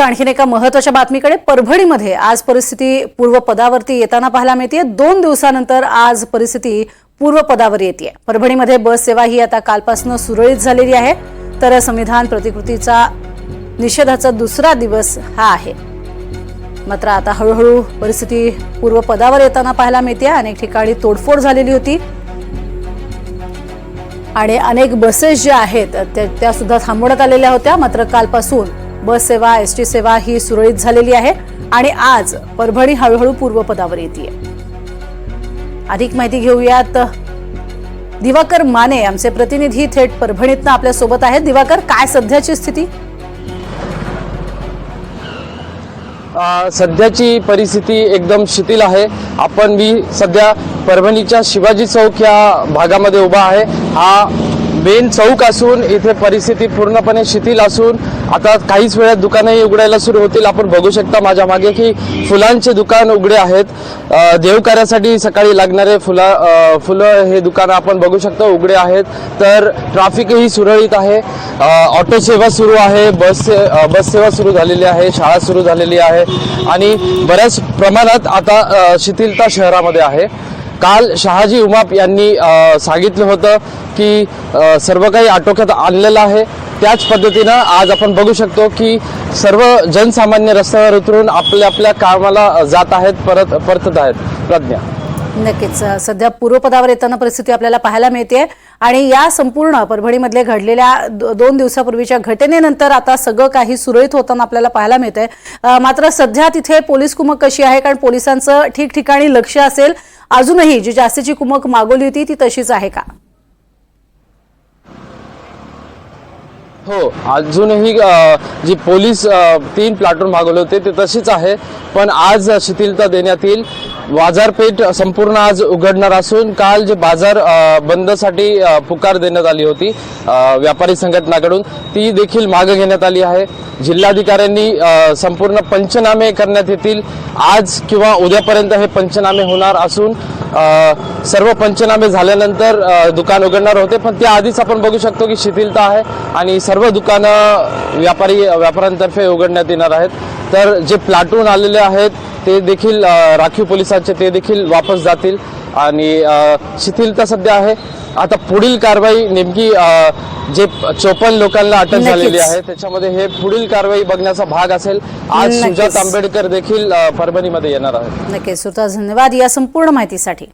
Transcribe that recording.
आणखीन एका महत्त्वाच्या बातमीकडे परभणीमध्ये आज परिस्थिती पूर्वपदावरती येताना पाहायला मिळते। 2 दिवसानंतर आज परिस्थिती पूर्वपदावर येते। परभणीमध्ये बस सेवा ही आता कालपासून सुरळीत झालेली आहे, तर संविधान प्रतिकृतीचा निषेधाचा दुसरा दिवस हा आहे। मात्र आता हळूहळू परिस्थिती पूर्वपदावर येताना पाहायला मिळते। अनेक ठिकाणी तोडफोड झालेली होती आणि अनेक बसेस ज्या आहेत त्या सुद्धा थांबवण्यात आलेल्या होत्या। मात्र कालपासून बस सेवा एसटी सेवा ही सुरळीत झालेली आहे आणि आज परभणी हळूहळू पूर्वपदावर येते। अधिक माहिती घेऊयात, दिवाकर माने आमचे प्रतिनिधी थेट परभणीतनं आपल्या सोबत आहेत। दिवाकर, काय सध्याची स्थिती? सध्याची परिस्थिती एकदम शिथिल आहे। मी सध्या परभणीच्या शिवाजी चौक या भागामध्ये उभा आहे। हा मेन चौक असून इथे परिस्थिती पूर्णपणे शिथिल असून आता काहीच वेळात दुकानंही उघडायला सुरू होतील। आपण बघू शकता माझ्या मागे की फुलांचे दुकान उघडे आहेत। देवकार्यासाठी सकाळी लागणारे फुलं हे दुकान आपण बघू शकता उघडे आहेत। तर ट्रॅफिकही सुरळीत आहे, ऑटो सेवा सुरू आहे, बस सेवा सुरू झालेली आहे, शाळा सुरू झालेली आहे आणि बऱ्याच प्रमाणात आता शिथिलता शहरामध्ये आहे। काल शहाजी उमाप यांनी सांगितलं होतं की सर्व काही आटोक्यात आणलेलं आहे। त्याच पद्धतीनं आज आपण बघू शकतो की सर्व जनसामान्य रस्त्यावर उतरून आपल्या कामाला जात आहेत, परतत आहेत। प्रज्ञा, नक्कीच सध्या पूर्वपदावर येताना परिस्थिती आपल्याला पाहायला मिळते आणि या संपूर्ण परभणीमध्ये घडलेल्या 2 दिवसापूर्वीच्या घटनेनंतर आता सगळं काही सुरळीत होताना आपल्याला पाहायला मिळते। मात्र सध्या तिथे पोलीस कुमक कशी आहे? कारण पोलिसांचं ठिकठिकाणी लक्ष असेल, अजूनही जी जास्तीची कुमक मागवली होती ती तशीच आहे का? हो, अजूनही जी पोलीस 3 प्लाटून मागवले होते ते तशीच आहे, पण आज शिथिलता देण्यात येईल। बाजारपेठ संपूर्ण आज उघडणार असून काल जे बाजार बंदसाठी पुकार देण्यात आली होती व्यापारी संघटनाकडून ती देखील मागे घेण्यात आली आहे। जिल्हाधिकाऱ्यांनी संपूर्ण पंचनामे करण्यात येतील। आज किंवा उद्यापर्यंत हे पंचनामे होणार असून सर्व पंचनामे झाल्यानंतर दुकान उघडणार होते, पण त्याआधीच आपण बघू शकतो की शिथिलता आहे आणि सर्व दुकानं व्यापाऱ्यांतर्फे उघडण्यात येणार आहेत। तर जे प्लाटून आलेले आहेत ते देखील राखीव पोलिसांचे ते देखील वापस जातील आणि शिथिलता सध्या आहे। आता पुढील कारवाई नेमकी जे 54 लोकांना अटक झालेली आहे त्याच्यामध्ये हे पुढील कारवाई बघण्याचा भाग असेल। आज सुजात आंबेडकर देखील परभणीमध्ये येणार आहेत। नक्कीच सुरताज, धन्यवाद या संपूर्ण माहितीसाठी।